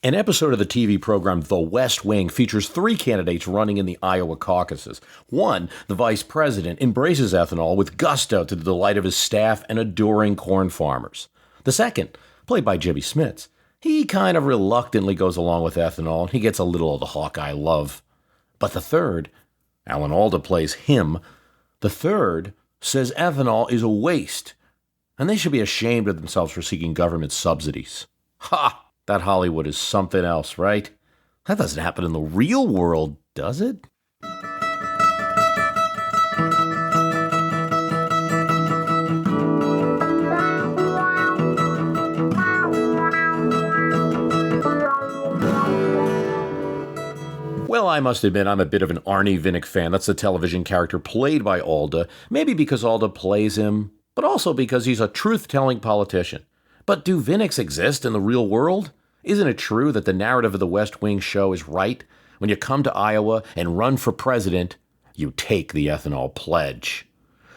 An episode of the TV program The West Wing features three candidates running in the Iowa caucuses. One, the vice president, embraces ethanol with gusto to the delight of his staff and adoring corn farmers. The second, played by Jimmy Smits, he kind of reluctantly goes along with ethanol and he gets a little of the Hawkeye love. But the third, Alan Alda plays him, the third says ethanol is a waste and they should be ashamed of themselves for seeking government subsidies. Ha! That Hollywood is something else, right? That doesn't happen in the real world, does it? Well, I must admit I'm a bit of an Arnie Vinnick fan. That's the television character played by Alda, maybe because Alda plays him, but also because he's a truth-telling politician. But do Vinnicks exist in the real world? Isn't it true that the narrative of the West Wing show is right? When you come to Iowa and run for president, you take the ethanol pledge.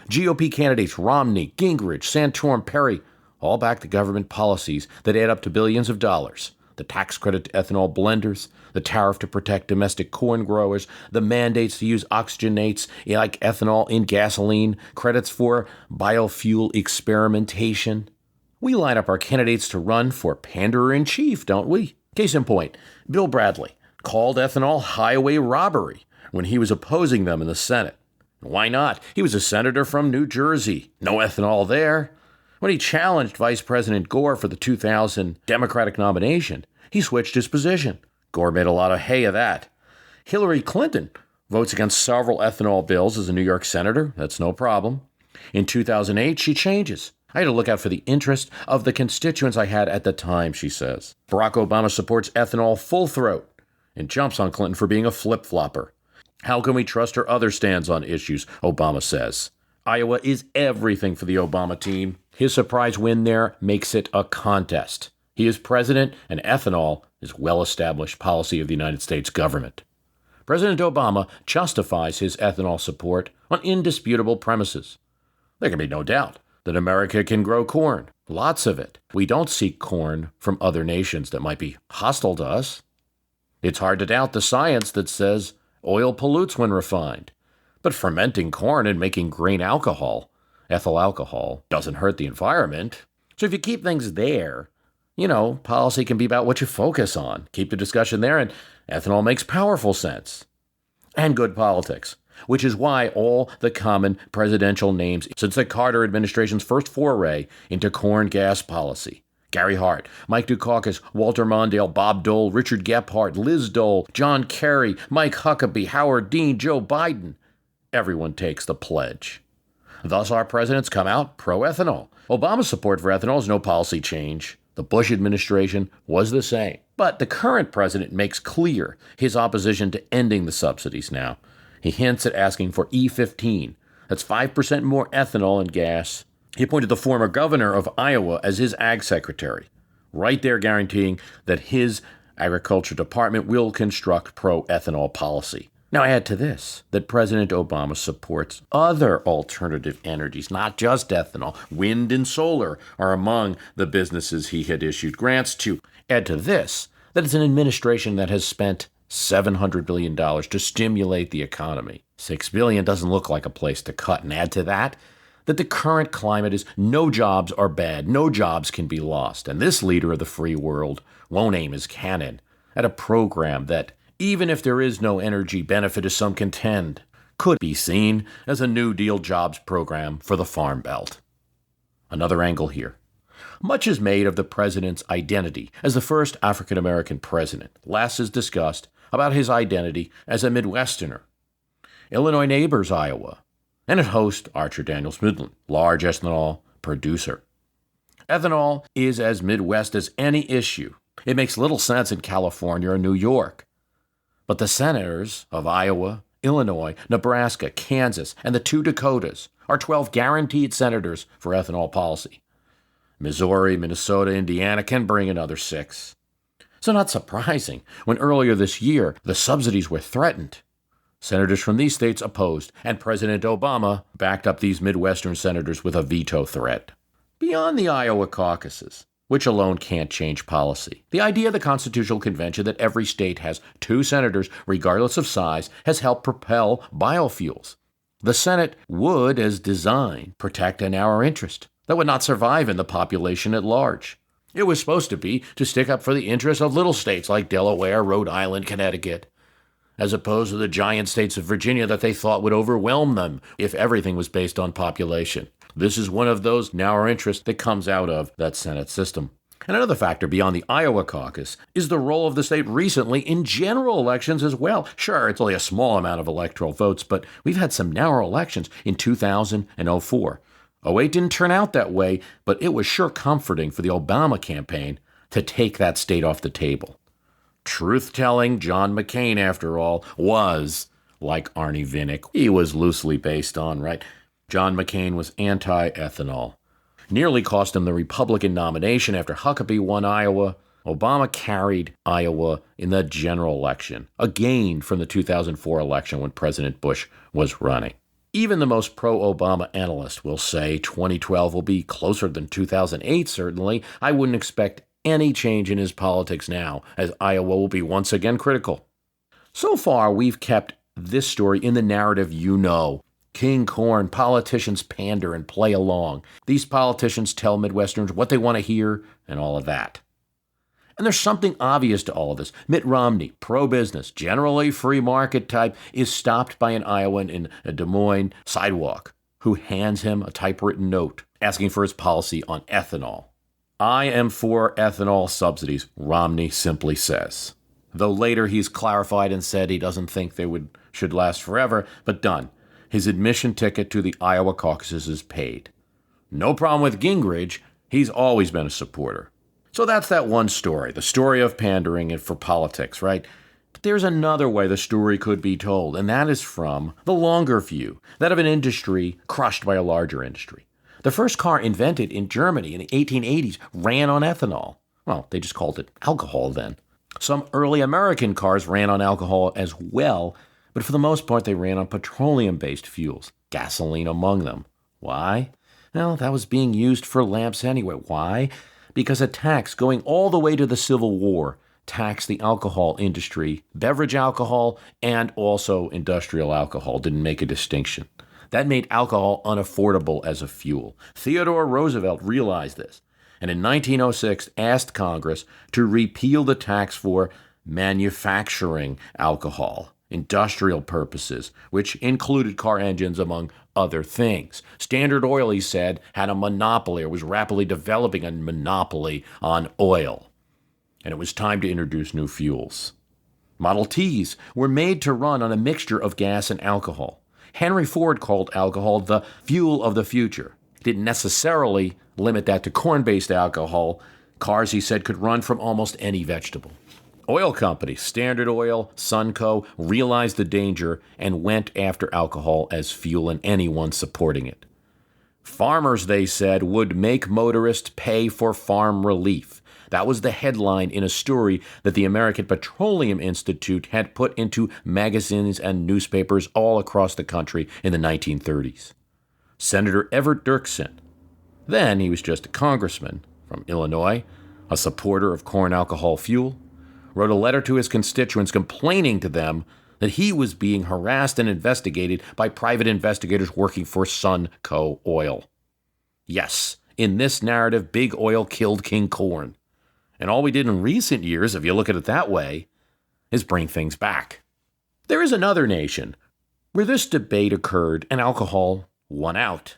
GOP candidates Romney, Gingrich, Santorum, Perry all back the government policies that add up to billions of dollars. The tax credit to ethanol blenders, the tariff to protect domestic corn growers, the mandates to use oxygenates like ethanol in gasoline, credits for biofuel experimentation. We line up our candidates to run for panderer-in-chief, don't we? Case in point, Bill Bradley called ethanol highway robbery when he was opposing them in the Senate. Why not? He was a senator from New Jersey. No ethanol there. When he challenged Vice President Gore for the 2000 Democratic nomination, he switched his position. Gore made a lot of hay of that. Hillary Clinton votes against several ethanol bills as a New York senator. That's no problem. In 2008, she changes. I had to look out for the interest of the constituents I had at the time, she says. Barack Obama supports ethanol full throat and jumps on Clinton for being a flip-flopper. How can we trust her other stands on issues, Obama says. Iowa is everything for the Obama team. His surprise win there makes it a contest. He is president, and ethanol is well-established policy of the United States government. President Obama justifies his ethanol support on indisputable premises. There can be no doubt that America can grow corn, lots of it. We don't seek corn from other nations that might be hostile to us. It's hard to doubt the science that says oil pollutes when refined. But fermenting corn and making grain alcohol, ethyl alcohol, doesn't hurt the environment. So if you keep things there, policy can be about what you focus on. Keep the discussion there, and ethanol makes powerful sense. And good politics. Which is why all the common presidential names since the Carter administration's first foray into corn gas policy. Gary Hart, Mike Dukakis, Walter Mondale, Bob Dole, Richard Gephardt, Liz Dole, John Kerry, Mike Huckabee, Howard Dean, Joe Biden. Everyone takes the pledge. Thus our presidents come out pro-ethanol. Obama's support for ethanol is no policy change. The Bush administration was the same. But the current president makes clear his opposition to ending the subsidies now. He hints at asking for E15. That's 5% more ethanol in gas. He appointed the former governor of Iowa as his ag secretary, right there guaranteeing that his agriculture department will construct pro-ethanol policy. Now add to this that President Obama supports other alternative energies, not just ethanol. Wind and solar are among the businesses he had issued grants to. Add to this that it's an administration that has spent $700 billion to stimulate the economy. $6 billion doesn't look like a place to cut. And add to that the current climate is no jobs are bad, no jobs can be lost. And this leader of the free world won't aim his cannon at a program that, even if there is no energy benefit as some contend, could be seen as a New Deal jobs program for the Farm Belt. Another angle here. Much is made of the president's identity as the first African-American president. Less is discussed about his identity as a Midwesterner. Illinois neighbors Iowa, and it hosts Archer Daniels Midland, large ethanol producer. Ethanol is as Midwest as any issue. It makes little sense in California or New York. But the senators of Iowa, Illinois, Nebraska, Kansas, and the two Dakotas are 12 guaranteed senators for ethanol policy. Missouri, Minnesota, Indiana can bring another 6. So not surprising when earlier this year the subsidies were threatened. Senators from these states opposed, and President Obama backed up these Midwestern senators with a veto threat. Beyond the Iowa caucuses, which alone can't change policy. The idea of the Constitutional Convention that every state has 2 senators, regardless of size, has helped propel biofuels. The Senate would, as designed, protect a narrow interest that would not survive in the population at large. It was supposed to be to stick up for the interests of little states like Delaware, Rhode Island, Connecticut, as opposed to the giant states of Virginia that they thought would overwhelm them if everything was based on population. This is one of those narrow interests that comes out of that Senate system. And another factor beyond the Iowa caucus is the role of the state recently in general elections as well. Sure, it's only a small amount of electoral votes, but we've had some narrow elections in 2000 and 2004. 2008 didn't turn out that way, but it was sure comforting for the Obama campaign to take that state off the table. Truth-telling John McCain, after all, was like Arnie Vinnick. He was loosely based on, right? John McCain was anti-ethanol. Nearly cost him the Republican nomination after Huckabee won Iowa. Obama carried Iowa in the general election, a gain from the 2004 election when President Bush was running. Even the most pro-Obama analyst will say 2012 will be closer than 2008, certainly. I wouldn't expect any change in his politics now, as Iowa will be once again critical. So far, we've kept this story in the narrative you know. King corn, politicians pander and play along. These politicians tell Midwesterners what they want to hear and all of that. And there's something obvious to all of this. Mitt Romney, pro-business, generally free market type, is stopped by an Iowan in a Des Moines sidewalk who hands him a typewritten note asking for his policy on ethanol. I am for ethanol subsidies, Romney simply says. Though later he's clarified and said he doesn't think they should last forever, but done. His admission ticket to the Iowa caucuses is paid. No problem with Gingrich. He's always been a supporter. So that's that one story, the story of pandering and for politics, right? But there's another way the story could be told, and that is from the longer view, that of an industry crushed by a larger industry. The first car invented in Germany in the 1880s ran on ethanol. Well, they just called it alcohol then. Some early American cars ran on alcohol as well, but for the most part they ran on petroleum-based fuels, gasoline among them. Why? Well, that was being used for lamps anyway. Why? Because a tax going all the way to the Civil War taxed the alcohol industry, beverage alcohol, and also industrial alcohol, didn't make a distinction. That made alcohol unaffordable as a fuel. Theodore Roosevelt realized this, and in 1906 asked Congress to repeal the tax for manufacturing alcohol, industrial purposes, which included car engines, among other things. Standard Oil, he said, had a monopoly or was rapidly developing a monopoly on oil, and it was time to introduce new fuels. Model Ts were made to run on a mixture of gas and alcohol. Henry Ford called alcohol the fuel of the future. He didn't necessarily limit that to corn-based alcohol. Cars, he said, could run from almost any vegetable. Oil companies, Standard Oil, Sunco, realized the danger and went after alcohol as fuel and anyone supporting it. Farmers, they said, would make motorists pay for farm relief. That was the headline in a story that the American Petroleum Institute had put into magazines and newspapers all across the country in the 1930s. Senator Everett Dirksen, then he was just a congressman from Illinois, a supporter of corn alcohol fuel, wrote a letter to his constituents complaining to them that he was being harassed and investigated by private investigators working for Sunco Oil. Yes, in this narrative, Big Oil killed King Corn. And all we did in recent years, if you look at it that way, is bring things back. There is another nation where this debate occurred and alcohol won out.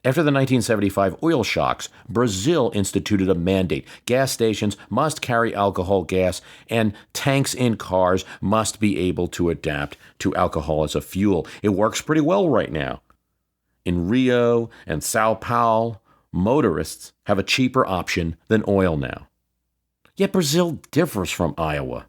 After the 1975 oil shocks, Brazil instituted a mandate. Gas stations must carry alcohol gas, and tanks in cars must be able to adapt to alcohol as a fuel. It works pretty well right now. In Rio and Sao Paulo, motorists have a cheaper option than oil now. Yet Brazil differs from Iowa.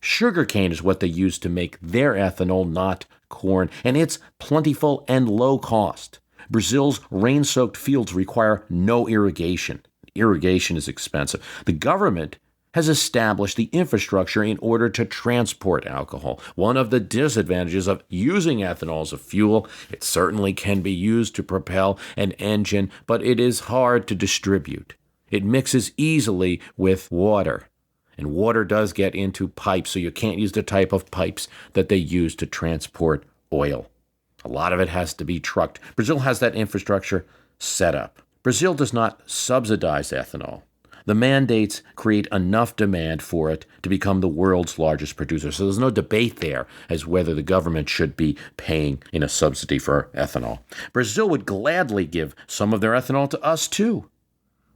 Sugarcane is what they use to make their ethanol, not corn, and it's plentiful and low cost. Brazil's rain-soaked fields require no irrigation. Irrigation is expensive. The government has established the infrastructure in order to transport alcohol. One of the disadvantages of using ethanol as a fuel, it certainly can be used to propel an engine, but it is hard to distribute. It mixes easily with water. And water does get into pipes, so you can't use the type of pipes that they use to transport oil. A lot of it has to be trucked. Brazil has that infrastructure set up. Brazil does not subsidize ethanol. The mandates create enough demand for it to become the world's largest producer. So there's no debate there as whether the government should be paying in a subsidy for ethanol. Brazil would gladly give some of their ethanol to us too.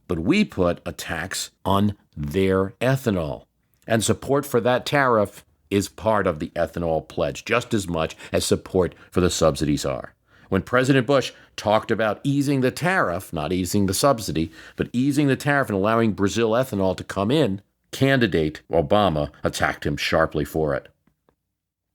But we put a tax on their ethanol. And support for that tariff is part of the ethanol pledge, just as much as support for the subsidies are. When President Bush talked about easing the tariff, not easing the subsidy, but easing the tariff and allowing Brazil ethanol to come in, candidate Obama attacked him sharply for it.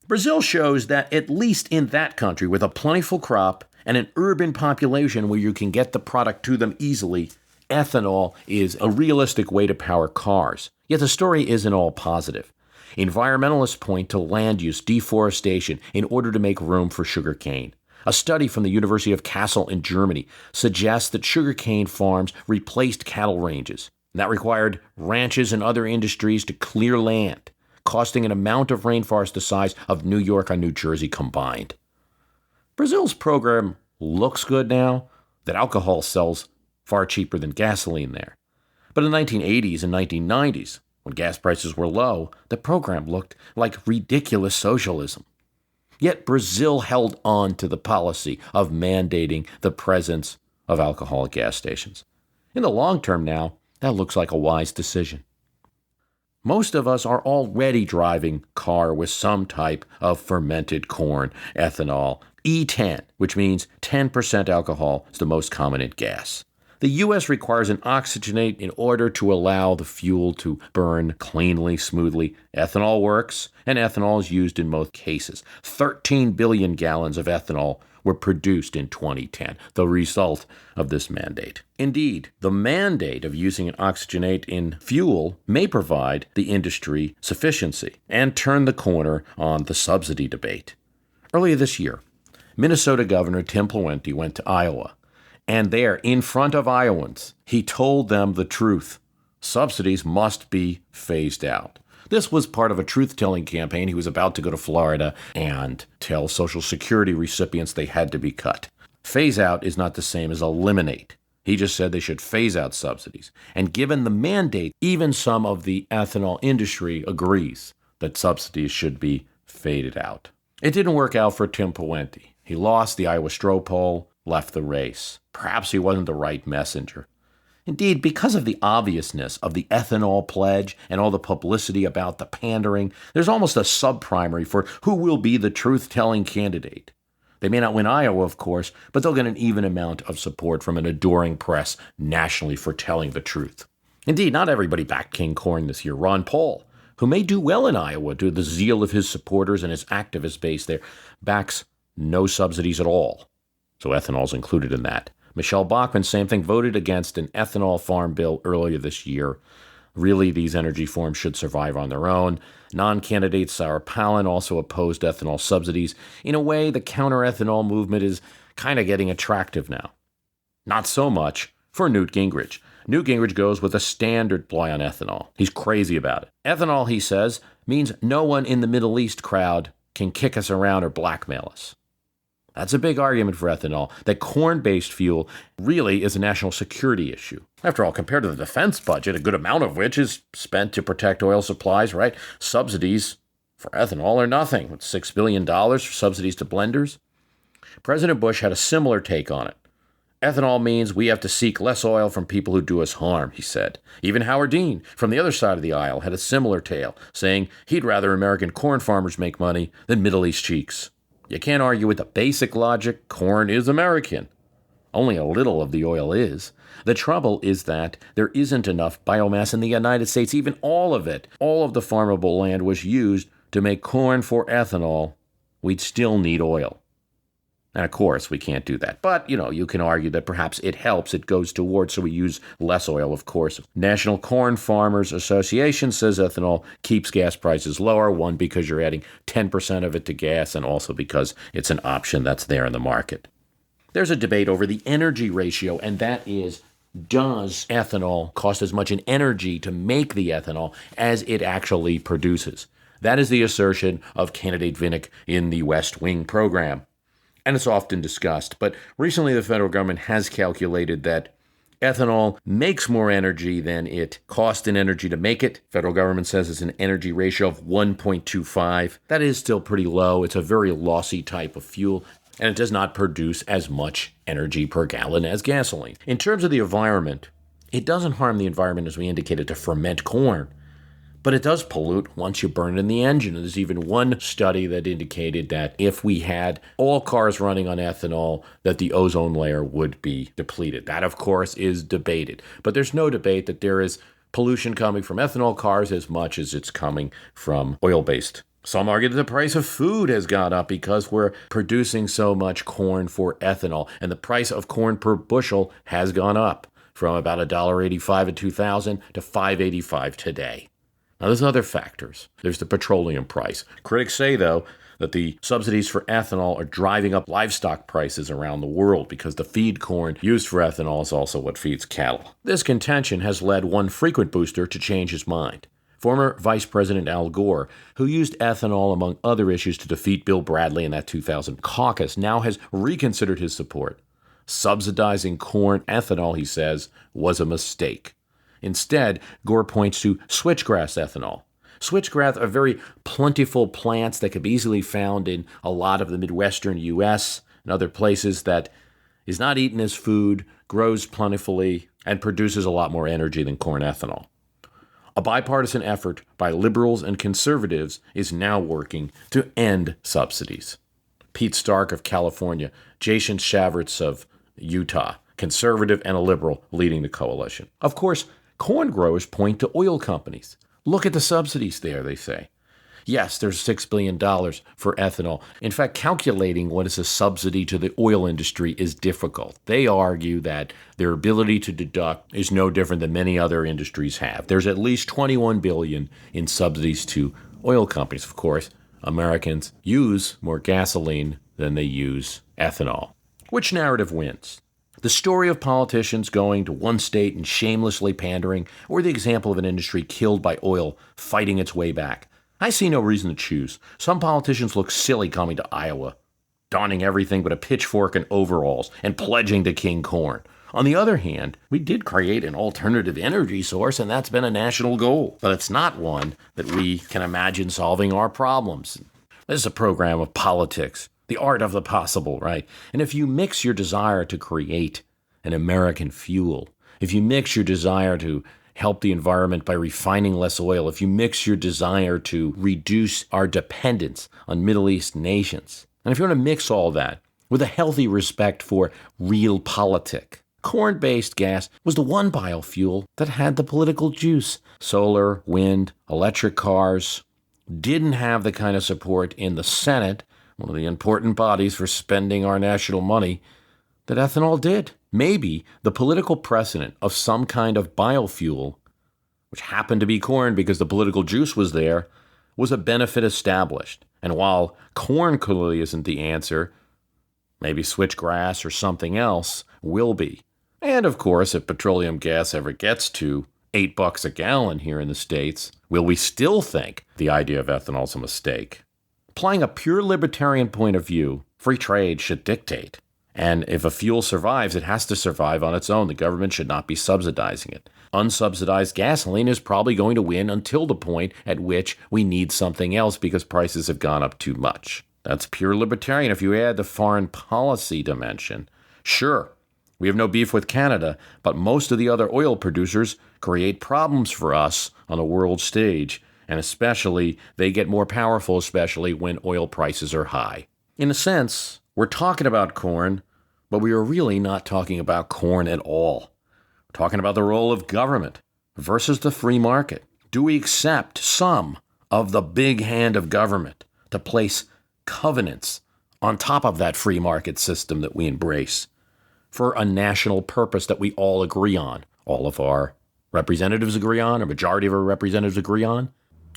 Brazil shows that at least in that country, with a plentiful crop and an urban population where you can get the product to them easily, ethanol is a realistic way to power cars. Yet the story isn't all positive. Environmentalists point to land use deforestation in order to make room for sugarcane. A study from the University of Kassel in Germany suggests that sugarcane farms replaced cattle ranges. That required ranches and other industries to clear land, costing an amount of rainforest the size of New York and New Jersey combined. Brazil's program looks good now, that alcohol sells far cheaper than gasoline there. But in the 1980s and 1990s, when gas prices were low, the program looked like ridiculous socialism. Yet Brazil held on to the policy of mandating the presence of alcohol at gas stations. In the long term now, that looks like a wise decision. Most of us are already driving car with some type of fermented corn, ethanol, E10, which means 10% alcohol is the most common in gas. The U.S. requires an oxygenate in order to allow the fuel to burn cleanly, smoothly. Ethanol works, and ethanol is used in most cases. 13 billion gallons of ethanol were produced in 2010, the result of this mandate. Indeed, the mandate of using an oxygenate in fuel may provide the industry sufficiency and turn the corner on the subsidy debate. Earlier this year, Minnesota Governor Tim Pawlenty went to Iowa. And there, in front of Iowans, he told them the truth. Subsidies must be phased out. This was part of a truth-telling campaign. He was about to go to Florida and tell Social Security recipients they had to be cut. Phase out is not the same as eliminate. He just said they should phase out subsidies. And given the mandate, even some of the ethanol industry agrees that subsidies should be faded out. It didn't work out for Tim Pawlenty. He lost the Iowa straw poll, left the race. Perhaps he wasn't the right messenger. Indeed, because of the obviousness of the ethanol pledge and all the publicity about the pandering, there's almost a sub-primary for who will be the truth-telling candidate. They may not win Iowa, of course, but they'll get an even amount of support from an adoring press nationally for telling the truth. Indeed, not everybody backed King Corn this year. Ron Paul, who may do well in Iowa due to the zeal of his supporters and his activist base there, backs no subsidies at all. So ethanol's included in that. Michelle Bachmann, same thing, voted against an ethanol farm bill earlier this year. Really, these energy forms should survive on their own. Non-candidate Sarah Palin also opposed ethanol subsidies. In a way, the counter-ethanol movement is kind of getting attractive now. Not so much for Newt Gingrich. Newt Gingrich goes with a standard ploy on ethanol. He's crazy about it. Ethanol, he says, means no one in the Middle East crowd can kick us around or blackmail us. That's a big argument for ethanol, that corn-based fuel really is a national security issue. After all, compared to the defense budget, a good amount of which is spent to protect oil supplies, right? Subsidies for ethanol are nothing. With $6 billion for subsidies to blenders. President Bush had a similar take on it. Ethanol means we have to seek less oil from people who do us harm, he said. Even Howard Dean, from the other side of the aisle, had a similar tale, saying he'd rather American corn farmers make money than Middle East sheiks. You can't argue with the basic logic. Corn is American. Only a little of the oil is. The trouble is that there isn't enough biomass in the United States. Even all of it, all of the farmable land was used to make corn for ethanol. We'd still need oil. And of course, we can't do that. But, you can argue that perhaps it helps. It goes towards, so we use less oil, of course. National Corn Farmers Association says ethanol keeps gas prices lower. One, because you're adding 10% of it to gas, and also because it's an option that's there in the market. There's a debate over the energy ratio, and that is does ethanol cost as much in energy to make the ethanol as it actually produces? That is the assertion of candidate Vinnick in the West Wing program. And it's often discussed. But recently the federal government has calculated that ethanol makes more energy than it costs in energy to make it. Federal government says it's an energy ratio of 1.25. That is still pretty low. It's a very lossy type of fuel, and it does not produce as much energy per gallon as gasoline. In terms of the environment, it doesn't harm the environment as we indicated to ferment corn, but it does pollute once you burn it in the engine. And there's even one study that indicated that if we had all cars running on ethanol, that the ozone layer would be depleted. That, of course, is debated. But there's no debate that there is pollution coming from ethanol cars as much as it's coming from oil-based. Some argue that the price of food has gone up because we're producing so much corn for ethanol, and the price of corn per bushel has gone up from about $1.85 in 2000 to $5.85 today. Now, there's other factors. There's the petroleum price. Critics say, though, that the subsidies for ethanol are driving up livestock prices around the world because the feed corn used for ethanol is also what feeds cattle. This contention has led one frequent booster to change his mind. Former Vice President Al Gore, who used ethanol among other issues to defeat Bill Bradley in that 2000 caucus, now has reconsidered his support. Subsidizing corn ethanol, he says, was a mistake. Instead, Gore points to switchgrass ethanol. Switchgrass are very plentiful plants that can be easily found in a lot of the Midwestern U.S. and other places that is not eaten as food, grows plentifully, and produces a lot more energy than corn ethanol. A bipartisan effort by liberals and conservatives is now working to end subsidies. Pete Stark of California, Jason Chaffetz of Utah, conservative and a liberal leading the coalition. Of course, corn growers point to oil companies. Look at the subsidies there, they say. Yes, there's $6 billion for ethanol. In fact, calculating what is a subsidy to the oil industry is difficult. They argue that their ability to deduct is no different than many other industries have. There's at least $21 billion in subsidies to oil companies. Of course, Americans use more gasoline than they use ethanol. Which narrative wins? The story of politicians going to one state and shamelessly pandering, or the example of an industry killed by oil fighting its way back? I see no reason to choose. Some politicians look silly coming to Iowa, donning everything but a pitchfork and overalls, and pledging to King Corn. On the other hand, we did create an alternative energy source, and that's been a national goal. But it's not one that we can imagine solving our problems. This is a program of politics, the art of the possible, right? And if you mix your desire to create an American fuel, if you mix your desire to help the environment by refining less oil, if you mix your desire to reduce our dependence on Middle East nations, and if you want to mix all that with a healthy respect for realpolitik, corn-based gas was the one biofuel that had the political juice. Solar, wind, electric cars didn't have the kind of support in the Senate, one of the important bodies for spending our national money, that ethanol did. Maybe the political precedent of some kind of biofuel, which happened to be corn because the political juice was there, was a benefit established. And while corn clearly isn't the answer, maybe switchgrass or something else will be. And of course, if petroleum gas ever gets to $8 a gallon here in the States, will we still think the idea of ethanol is a mistake? Applying a pure libertarian point of view, free trade should dictate. And if a fuel survives, it has to survive on its own. The government should not be subsidizing it. Unsubsidized gasoline is probably going to win until the point at which we need something else because prices have gone up too much. That's pure libertarian. If you add the foreign policy dimension, sure, we have no beef with Canada, but most of the other oil producers create problems for us on the world stage. And especially, they get more powerful, especially when oil prices are high. In a sense, we're talking about corn, but we are really not talking about corn at all. We're talking about the role of government versus the free market. Do we accept some of the big hand of government to place covenants on top of that free market system that we embrace for a national purpose that we all agree on? All of our representatives agree on, a majority of our representatives agree on.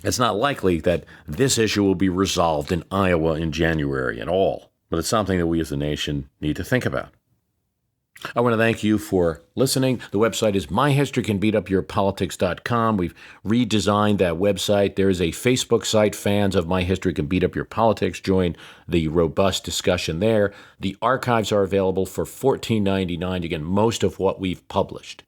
It's not likely that this issue will be resolved in Iowa in January at all. But it's something that we as a nation need to think about. I want to thank you for listening. The website is myhistorycanbeatupyourpolitics.com. We've redesigned that website. There is a Facebook site, Fans of My History Can Beat Up Your Politics. Join the robust discussion there. The archives are available for $14.99. Again, most of what we've published